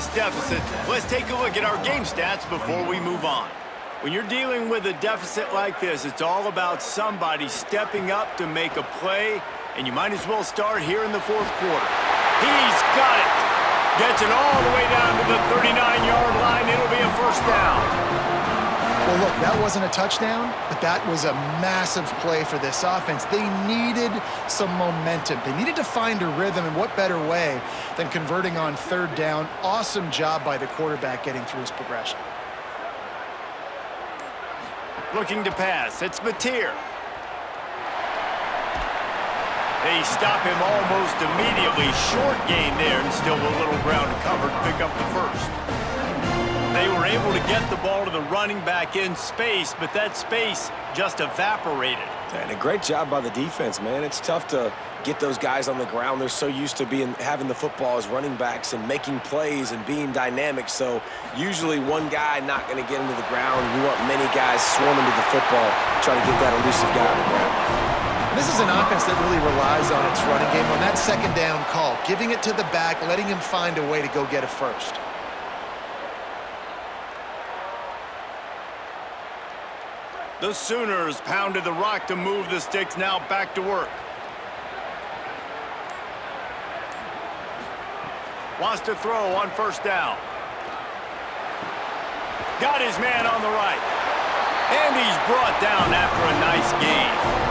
this deficit, let's take a look at our game stats before we move on. When you're dealing with a deficit like this, it's all about somebody stepping up to make a play, and you might as well start here in the fourth quarter. He's got it. Gets it all the way down to the 39-yard line. It'll be a first down. Well, look, that wasn't a touchdown, but that was a massive play for this offense. They needed some momentum. They needed to find a rhythm, and what better way than converting on third down. Awesome job by the quarterback getting through his progression. Looking to pass. It's Mateer. They stop him almost immediately. Short gain there, and still a little ground covered to pick up the first. They were able to get the ball to the running back in space, but that space just evaporated. And a great job by the defense, man. It's tough to get those guys on the ground. They're so used to having the football as running backs and making plays and being dynamic. So usually one guy not going to get into the ground. You want many guys swarming to the football, trying to get that elusive guy on the ground. This is an offense that really relies on its running game. On that second down call, giving it to the back, letting him find a way to go get a first. The Sooners pounded the rock to move the sticks, now back to work. Wants to throw on first down. Got his man on the right. And he's brought down after a nice gain.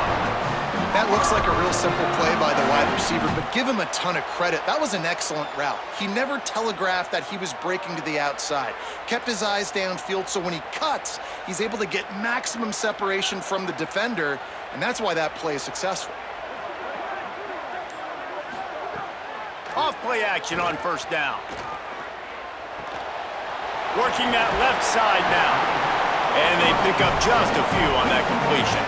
That looks like a real simple play by the wide receiver, but give him a ton of credit. That was an excellent route. He never telegraphed that he was breaking to the outside. Kept his eyes downfield, so when he cuts, he's able to get maximum separation from the defender, and that's why that play is successful. Off play action on first down. Working that left side now. And they pick up just a few on that completion.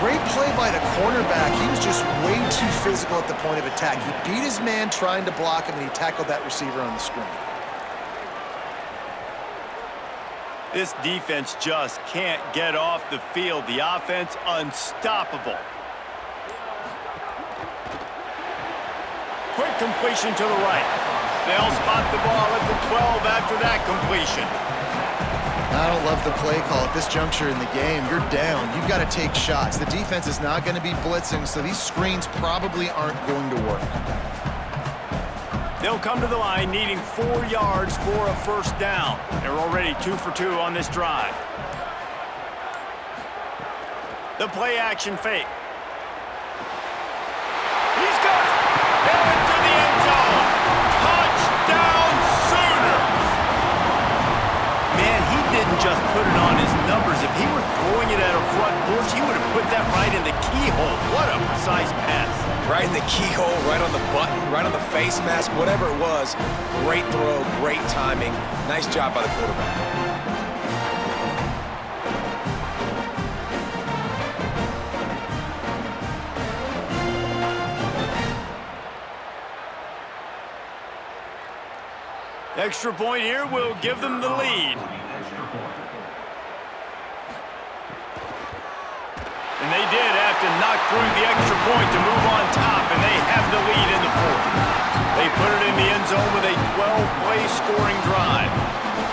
Great play by the cornerback. He was just way too physical at the point of attack. He beat his man trying to block him, and he tackled that receiver on the screen. This defense just can't get off the field. The offense unstoppable. Quick completion to the right. They'll spot the ball at the 12 after that completion. I don't love the play call at this juncture in the game. You're down. You've got to take shots. The defense is not going to be blitzing, so these screens probably aren't going to work. They'll come to the line needing 4 yards for a first down. They're already 2 for 2 on this drive. The play action fake. He's got it. Into the end zone. Touchdown Sooners. Man, he didn't just put it on his numbers. If he were throwing it at a front porch, he would have put that right in the keyhole. What a precise pass. Right in the keyhole, right on the button, right on the face mask, whatever it was. Great throw, great timing. Nice job by the quarterback. Extra point here will give them the lead. And they did have to knock through the extra point to move on top, and they have the lead in the fourth. They put it in the end zone with a 12-play scoring drive.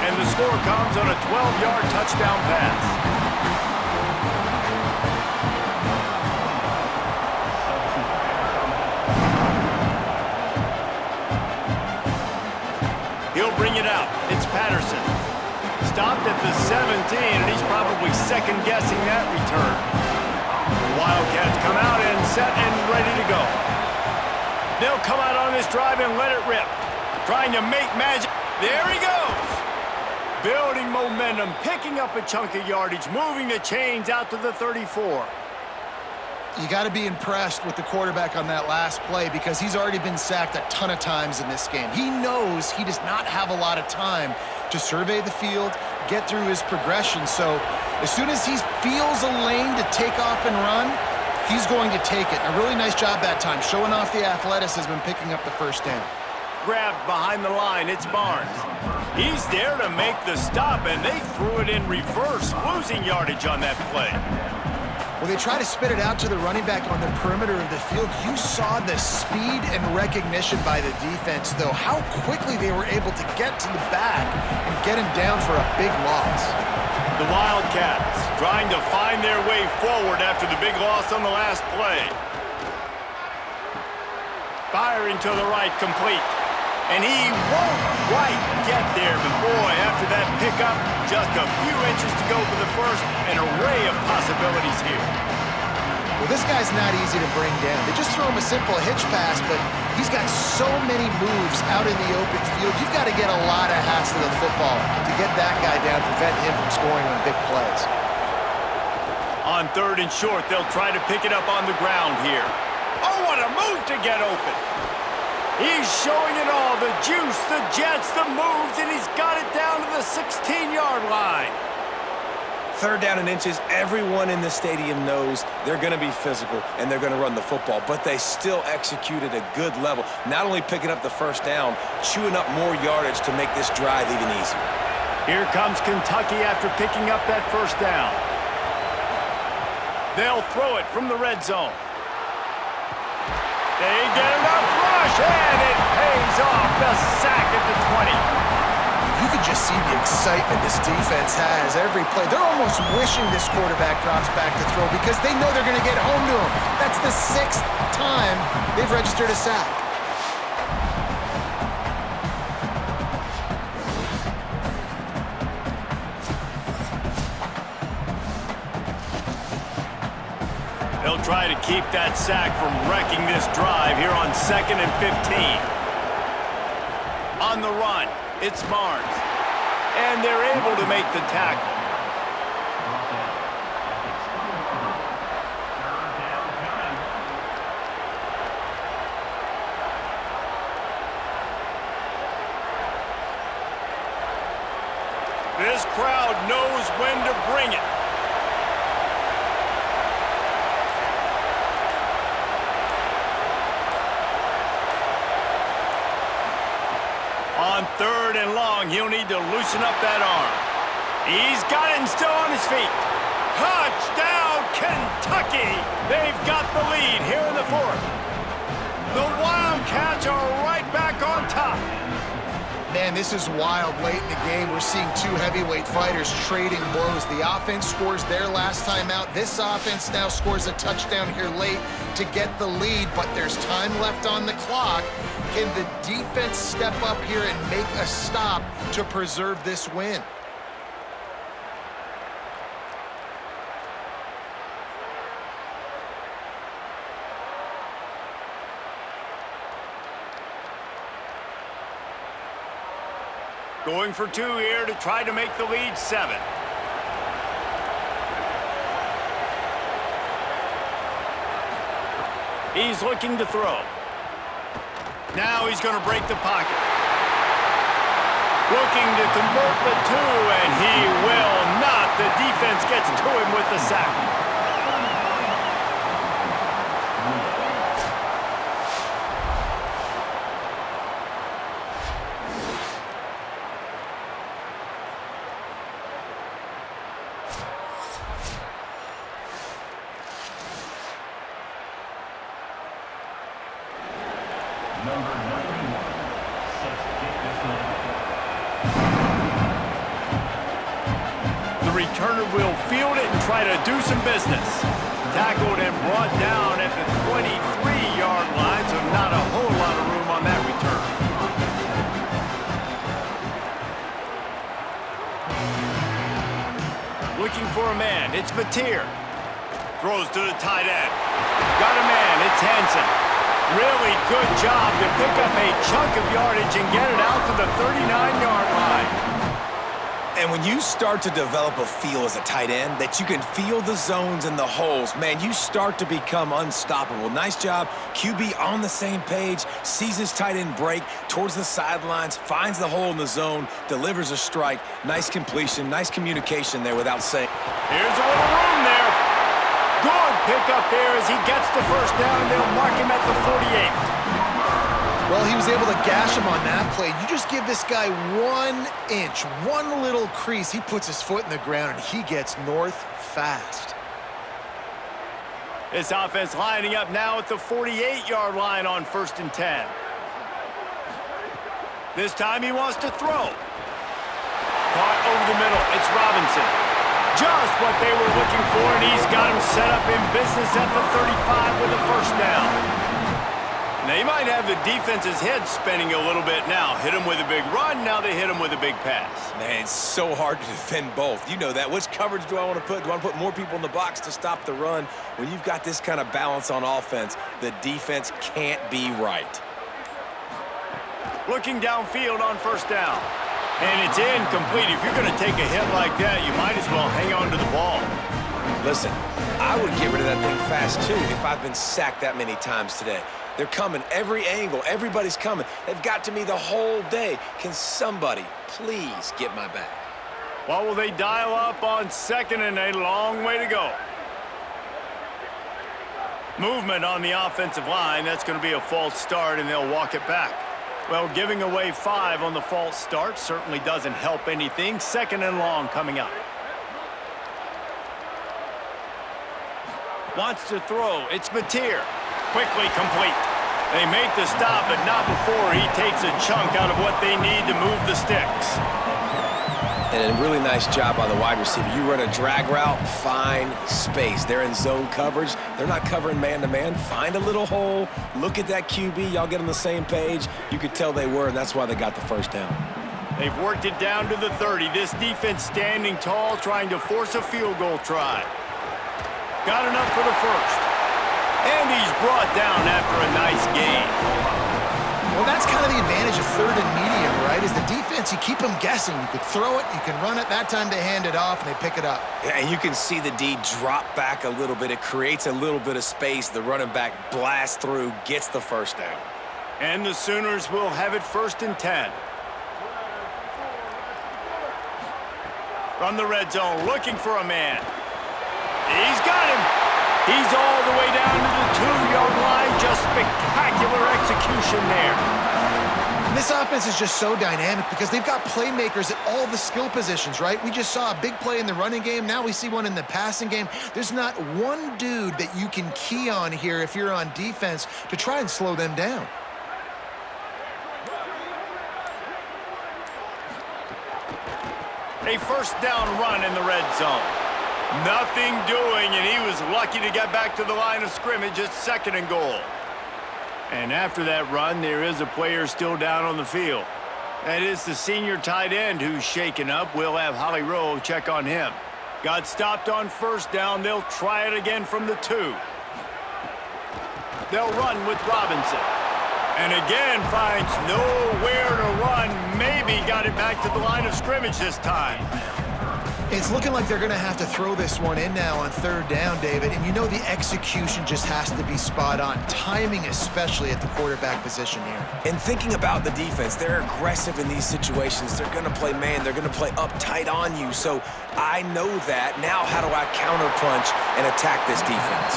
And the score comes on a 12-yard touchdown pass. He'll bring it out. It's Patterson. Stopped at the 17, and he's probably second-guessing that return. The Wildcats come out and set and ready to go. They'll come out on this drive and let it rip. Trying to make magic. There he goes. Building momentum, picking up a chunk of yardage, moving the chains out to the 34. You got to be impressed with the quarterback on that last play because he's already been sacked a ton of times in this game. He knows he does not have a lot of time to survey the field, get through his progression. So as soon as he feels a lane to take off and run, he's going to take it. A really nice job that time, showing off the athleticism and picking up the first down. Grabbed behind the line, it's Barnes. He's there to make the stop, and they threw it in reverse, losing yardage on that play. Well, they try to spit it out to the running back on the perimeter of the field. You saw the speed and recognition by the defense, though, how quickly they were able to get to the back and get him down for a big loss. The Wildcats trying to find their way forward after the big loss on the last play. Firing to the right, complete. And he won't quite get there, but boy, after that pickup, just a few inches to go for the first, an array of possibilities here. Well, this guy's not easy to bring down. They just throw him a simple hitch pass, but he's got so many moves out in the open field. You've got to get a lot of hats to the football to get that guy down, prevent him from scoring on big plays. On 3rd and short, they'll try to pick it up on the ground here. Oh, what a move to get open. He's showing it all, the juice, the jets, the moves, and he's got it down to the 16-yard line. 3rd down and inches, everyone in the stadium knows they're going to be physical and they're going to run the football, but they still execute at a good level. Not only picking up the 1st down, chewing up more yardage to make this drive even easier. Here comes Kentucky after picking up that 1st down. They'll throw it from the red zone. They get enough rush, and it pays off. The sack at the 20. You could just see the excitement this defense has every play. They're almost wishing this quarterback drops back to throw because they know they're going to get home to him. That's the 6th time they've registered a sack. They'll try to keep that sack from wrecking this drive here on 2nd and 15. On the run, it's Barnes. And they're able to make the tackle. This crowd knows when to bring it. On 3rd and long, he'll need to loosen up that arm. He's got it and still on his feet. Touchdown, Kentucky! They've got the lead here in the 4th. The Wildcats are right back on top. Man, this is wild late in the game. We're seeing 2 heavyweight fighters trading blows. The offense scores their last time out. This offense now scores a touchdown here late to get the lead, but there's time left on the clock. Can the defense step up here and make a stop to preserve this win? Going for 2 here to try to make the lead 7. He's looking to throw. Now he's going to break the pocket. Looking to convert the 2, and he will not. The defense gets to him with the sack. The returner will field it and try to do some business. Tackled and brought down at the 23-yard line, so not a whole lot of room on that return. Looking for a man, it's Mateer. Throws to the tight end. Got a man, it's Hansen. Really good job to pick up a chunk of yardage and get it out to the 39-yard line. And when you start to develop a feel as a tight end that you can feel the zones and the holes, man, you start to become unstoppable. Nice job. QB on the same page, sees his tight end break towards the sidelines, finds the hole in the zone, delivers a strike. Nice completion, nice communication there without saying. Here's a little room there. Good pickup there as he gets the 1st down, and they'll mark him at the 48. Well, he was able to gash him on that play. You just give this guy 1 inch, one little crease. He puts his foot in the ground, and he gets north fast. This offense lining up now at the 48-yard line on 1st and 10. This time he wants to throw. Caught over the middle. It's Robinson. Just what they were looking for, and he's got him set up in business at the 35 with a first down. Now, you might have the defense's head spinning a little bit now. Hit him with a big run, now they hit him with a big pass. Man, it's so hard to defend both. You know that. Which coverage do I want to put? Do I want to put more people in the box to stop the run? When you've got this kind of balance on offense, the defense can't be right. Looking downfield on 1st down. And it's incomplete. If you're going to take a hit like that, you might as well hang on to the ball. Listen, I would get rid of that thing fast, too, if I've been sacked that many times today. They're coming every angle. Everybody's coming. They've got to me the whole day. Can somebody please get my back? Well, will they dial up on 2nd and a long way to go? Movement on the offensive line. That's going to be a false start, and they'll walk it back. Well, giving away 5 on the false start certainly doesn't help anything. 2nd and long coming up. Wants to throw. It's Mateer. Quickly complete. They make the stop, but not before he takes a chunk out of what they need to move the sticks. And a really nice job by the wide receiver. You run a drag route, find space. They're in zone coverage. They're not covering man-to-man. Find a little hole. Look at that QB. Y'all get on the same page. You could tell they were, and that's why they got the first down. They've worked it down to the 30. This defense standing tall, trying to force a field goal try. Got enough for the first. And he's brought down after a nice gain. Well, that's kind of the advantage of 3rd and medium, right? Is the defense, you keep them guessing. You could throw it, you can run it. That time they hand it off, and they pick it up. Yeah, and you can see the D drop back a little bit. It creates a little bit of space. The running back blasts through, gets the first down. And the Sooners will have it 1st and 10. From the red zone, looking for a man. He's got him. He's all the way down to the 2-yard line. Just spectacular execution there. And this offense is just so dynamic because they've got playmakers at all the skill positions, right? We just saw a big play in the running game. Now we see one in the passing game. There's not one dude that you can key on here if you're on defense to try and slow them down. A first down run in the red zone. Nothing doing, and he was lucky to get back to the line of scrimmage at 2nd and goal. And after that run, there is a player still down on the field. That is the senior tight end who's shaken up. We'll have Holly Rowe check on him. Got stopped on 1st down. They'll try it again from the 2. They'll run with Robinson. And again finds nowhere to run. Maybe got it back to the line of scrimmage this time. It's looking like they're going to have to throw this one in now on 3rd down, David. And you know the execution just has to be spot on. Timing especially at the quarterback position here. And thinking about the defense, they're aggressive in these situations. They're going to play man. They're going to play uptight on you. So I know that. Now how do I counterpunch and attack this defense?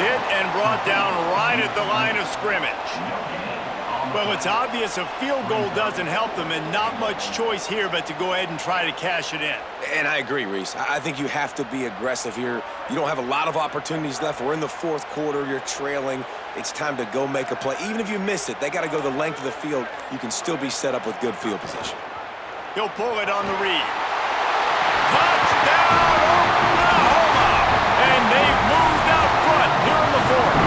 Hit and brought down right at the line of scrimmage. Well, it's obvious a field goal doesn't help them, and not much choice here but to go ahead and try to cash it in. And I agree, Reese. I think you have to be aggressive here. You don't have a lot of opportunities left. We're in the 4th quarter. You're trailing. It's time to go make a play. Even if you miss it, they got to go the length of the field. You can still be set up with good field position. He'll pull it on the read. Touchdown, Oklahoma! And they've moved out front here in the 4th.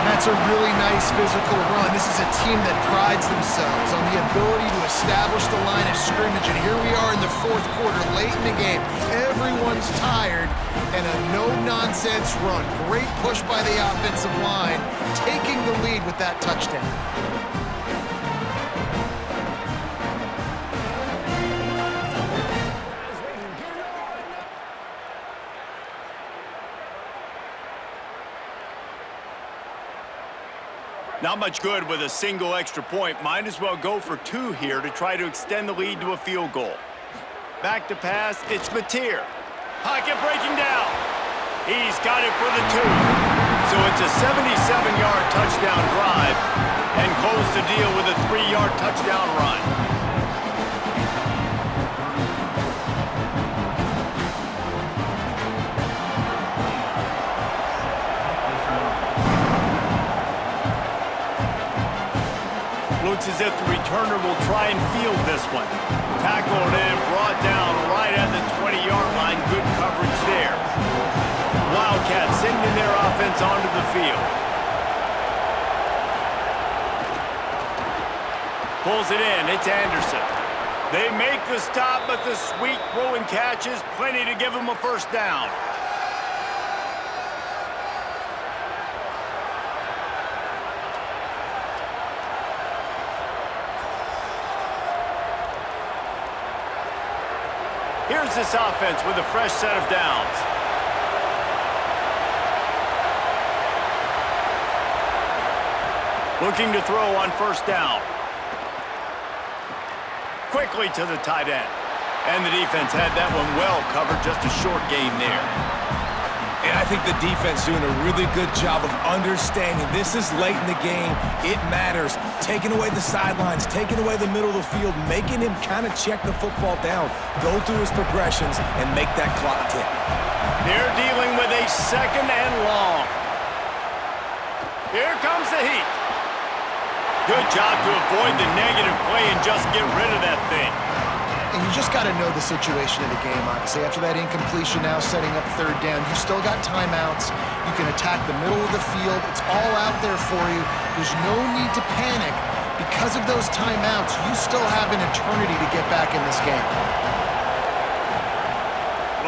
That's a really nice physical run. This is a team that prides themselves on the ability to establish the line of scrimmage. And here we are in the 4th quarter, late in the game. Everyone's tired, and a no-nonsense run. Great push by the offensive line, taking the lead with that touchdown. Not much good with a single extra point. Might as well go for 2 here to try to extend the lead to a field goal. Back to pass, it's Mateer. Pocket breaking down. He's got it for the 2. So it's a 77-yard touchdown drive and close the deal with a 3-yard touchdown run. try and field this one. Tackled and brought down right at the 20-yard line. Good coverage there. Wildcats sending their offense onto the field. Pulls it in. It's Anderson. They make the stop, but the sweet throwing catch is plenty to give them a first down. Here's this offense with a fresh set of downs. Looking to throw on first down. Quickly to the tight end. And the defense had that one well covered, just a short gain there. And I think the defense doing a really good job of understanding this is late in the game. It matters. Taking away the sidelines, taking away the middle of the field, making him kind of check the football down, go through his progressions, and make that clock tick. They're dealing with a second and long. Here comes the heat. Good job to avoid the negative play and just get rid of that thing. And you just got to know the situation of the game, obviously. After that incompletion now setting up third down, you still got timeouts. You can attack the middle of the field. It's all out there for you. There's no need to panic. Because of those timeouts, you still have an eternity to get back in this game.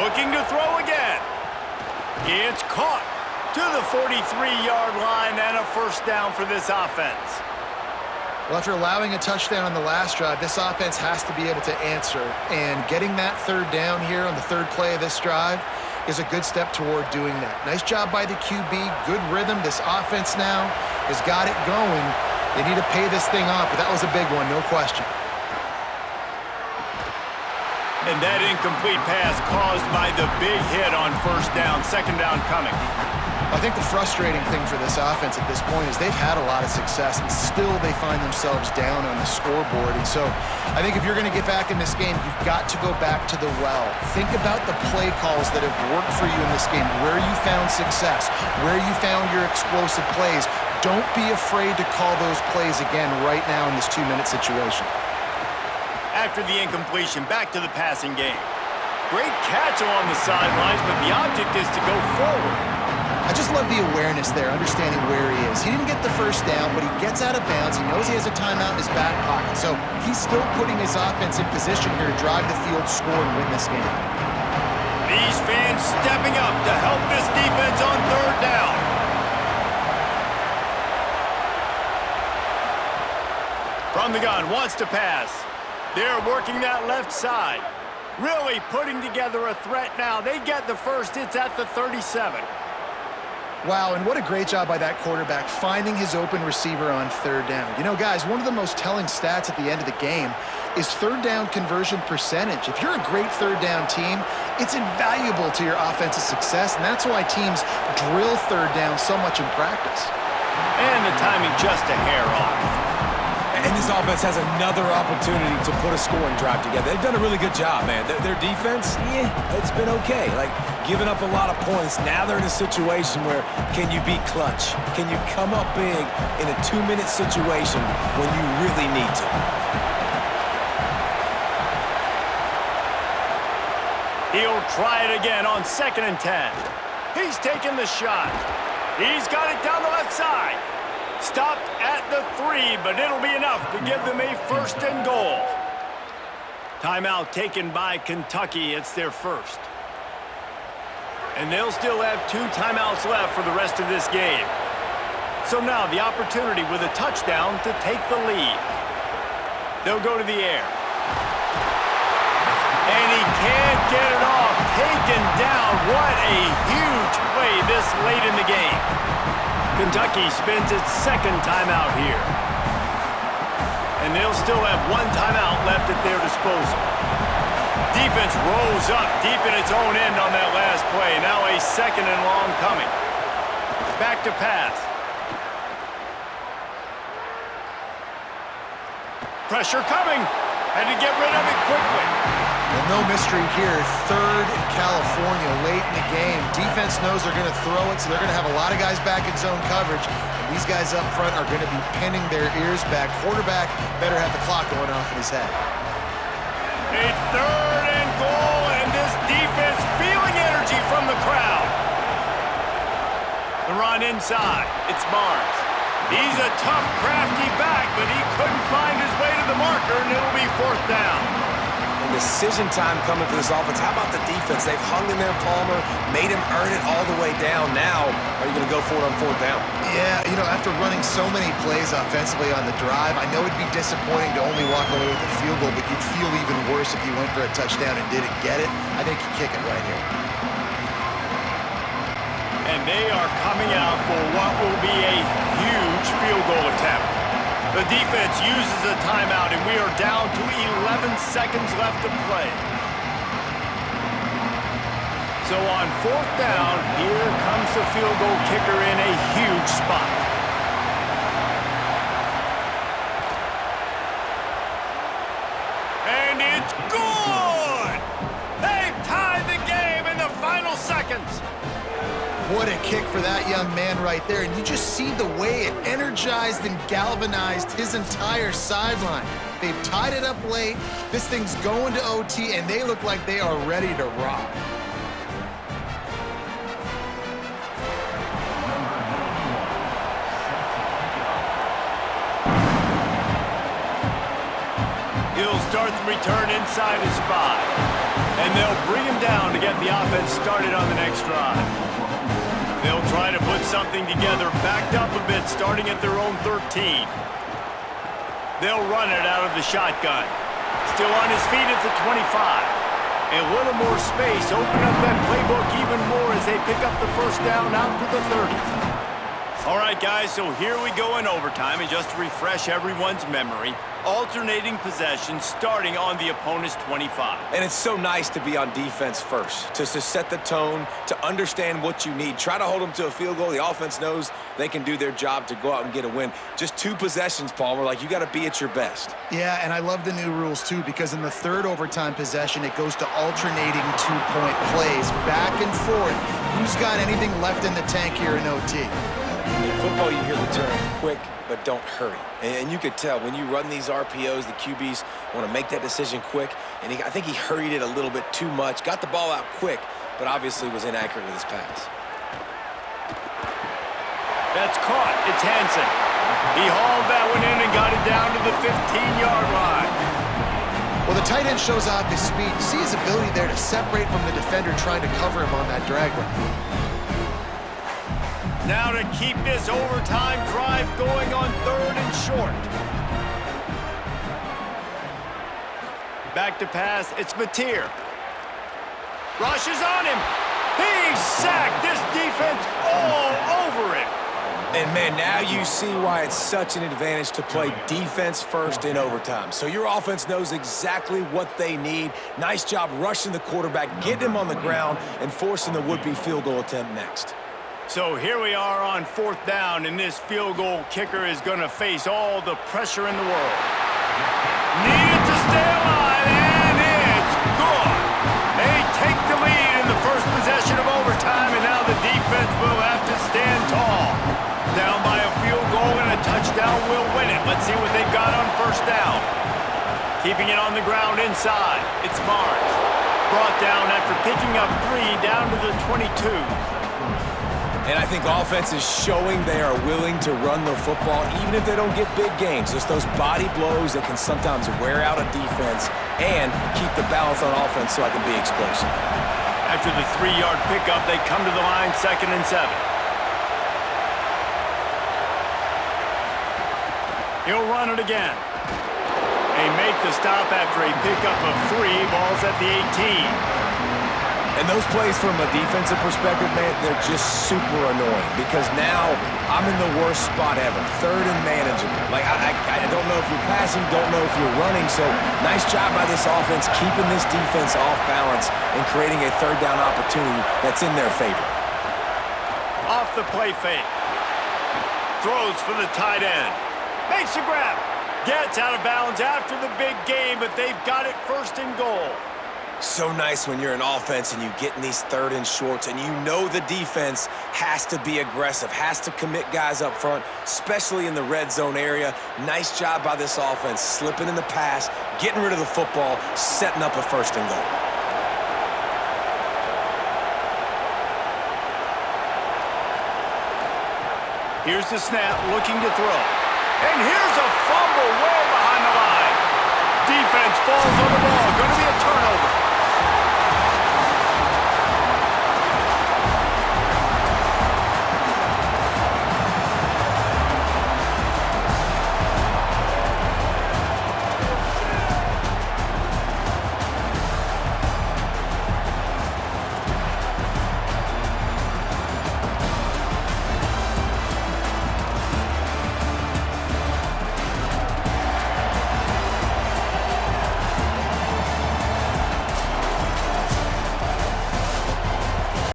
Looking to throw again. It's caught to the 43-yard line and a first down for this offense. Well, after allowing a touchdown on the last drive, this offense has to be able to answer. And getting that third down here on the third play of this drive is a good step toward doing that. Nice job by the QB. Good rhythm. This offense now has got it going. They need to pay this thing off, but that was a big one, no question. And that incomplete pass caused by the big hit on first down. Second down coming. I think the frustrating thing for this offense at this point is they've had a lot of success, and still they find themselves down on the scoreboard. And so I think if you're going to get back in this game, you've got to go back to the well. Think about the play calls that have worked for you in this game, where you found success, where you found your explosive plays. Don't be afraid to call those plays again right now in this 2-minute situation. After the incompletion, back to the passing game. Great catch along the sidelines, but the object is to go forward. I just love the awareness there, understanding where he is. He didn't get the first down, but he gets out of bounds. He knows he has a timeout in his back pocket. So he's still putting his offense in position here to drive the field, score, and win this game. These fans stepping up to help this defense on third down. From the gun, wants to pass. They're working that left side. Really putting together a threat now. They get the first. It's at the 37. Wow, and what a great job by that quarterback finding his open receiver on third down. You know, guys, one of the most telling stats at the end of the game is third down conversion percentage. If you're a great third down team, it's invaluable to your offensive success, and that's why teams drill third down so much in practice. And the timing just a hair off. And this offense has another opportunity to put a scoring drive together. They've done a really good job, man. Their defense, yeah, it's been okay. Like, giving up a lot of points. Now they're in a situation where can you be clutch? Can you come up big in a 2-minute situation when you really need to? He'll try it again on 2nd and 10. He's taking the shot. He's got it down the left side. Stopped at the 3, but it'll be enough to give them a first and goal. Timeout taken by Kentucky. It's their first. And they'll still have 2 timeouts left for the rest of this game. So now the opportunity with a touchdown to take the lead. They'll go to the air. And he can't get it off. Taken down. What a huge play this late in the game. Kentucky spends its 2nd timeout here. And they'll still have 1 timeout left at their disposal. Defense rolls up deep in its own end on that last play. Now a 2nd and long coming. Back to pass. Pressure coming. Had to get rid of it quickly. Well, no mystery here. Third in California late in the game. Defense knows they're going to throw it, so they're going to have a lot of guys back in zone coverage. And these guys up front are going to be pinning their ears back. Quarterback better have the clock going off in his head. A third and goal, and this defense feeling energy from the crowd. The run inside. It's Barnes. He's a tough, crafty back, but he couldn't find his way to the marker, and it'll be fourth down. Decision time coming for this offense. How about the defense? They've hung in there, Palmer, made him earn it all the way down. Now, are you going to go for it on fourth down? Yeah, you know, after running so many plays offensively on the drive, I know it'd be disappointing to only walk away with a field goal, but you'd feel even worse if you went for a touchdown and didn't get it. I think you kick it right here. And they are coming out for what will be a huge field goal attempt. The defense uses a timeout, and we are down to 11 seconds left to play. So on fourth down, here comes the field goal kicker in a huge spot. And it's good! They've tied the game in the final seconds. What a kick for that young man right there. And you just see the way it energized and galvanized his entire sideline. They've tied it up late. This thing's going to OT, and they look like they are ready to rock. He'll start the return inside his 5. And they'll bring him down to get the offense started on the next drive. They'll try to put something together, backed up a bit, starting at their own 13. They'll run it out of the shotgun. Still on his feet at the 25. A little more space, open up that playbook even more as they pick up the first down out to the 30. All right, guys, so here we go in overtime, and just to refresh everyone's memory, alternating possession starting on the opponent's 25. And it's so nice to be on defense first, to set the tone, to understand what you need. Try to hold them to a field goal. The offense knows they can do their job to go out and get a win. Just 2 possessions, Palmer. Like, you got to be at your best. Yeah, and I love the new rules, too, because in the third overtime possession, it goes to alternating 2-point plays, back and forth. Who's got anything left in the tank here in OT? In football, you hear the term quick, but don't hurry. And you could tell when you run these RPOs, the QBs want to make that decision quick. And I think he hurried it a little bit too much. Got the ball out quick, but obviously was inaccurate with his pass. That's caught. It's Hansen. He hauled that one in and got it down to the 15-yard line. Well, the tight end shows off his speed. You see his ability there to separate from the defender trying to cover him on that drag run. Now to keep this overtime drive going on third and short. Back to pass, it's Mateer. Rushes on him. He's sacked. This defense all over him. And, man, now you see why it's such an advantage to play defense first in overtime. So your offense knows exactly what they need. Nice job rushing the quarterback, getting him on the ground, and forcing the would-be field goal attempt next. So here we are on fourth down, and this field goal kicker is going to face all the pressure in the world. Needed to stay alive, and it's good. They take the lead in the first possession of overtime, and now the defense will have to stand tall. Down by a field goal and a touchdown will win it. Let's see what they've got on first down. Keeping it on the ground inside, it's Barnes. Brought down after picking up 3 down to the 22. And I think offense is showing they are willing to run the football, even if they don't get big gains. Just those body blows that can sometimes wear out a defense and keep the balance on offense so I can be explosive. After the 3-yard pickup, they come to the line, 2nd and 7. He'll run it again. They make the stop after a pickup of 3. Ball's at the 18. And those plays from a defensive perspective, man, they're just super annoying because now I'm in the worst spot ever, 3rd and manageable. Like, I don't know if you're passing, don't know if you're running, so nice job by this offense keeping this defense off balance and creating a 3rd down opportunity that's in their favor. Off the play fake. Throws for the tight end. Makes a grab. Gets out of bounds after the big game, but they've got it 1st and goal. So nice when you're an offense and you get in these third and shorts and you know the defense has to be aggressive, has to commit guys up front, especially in the red zone area. Nice job by this offense, slipping in the pass, getting rid of the football, setting up a first and goal. Here's the snap, looking to throw. And here's a fumble way behind the line. Defense falls on the ball. Going to be a turnover.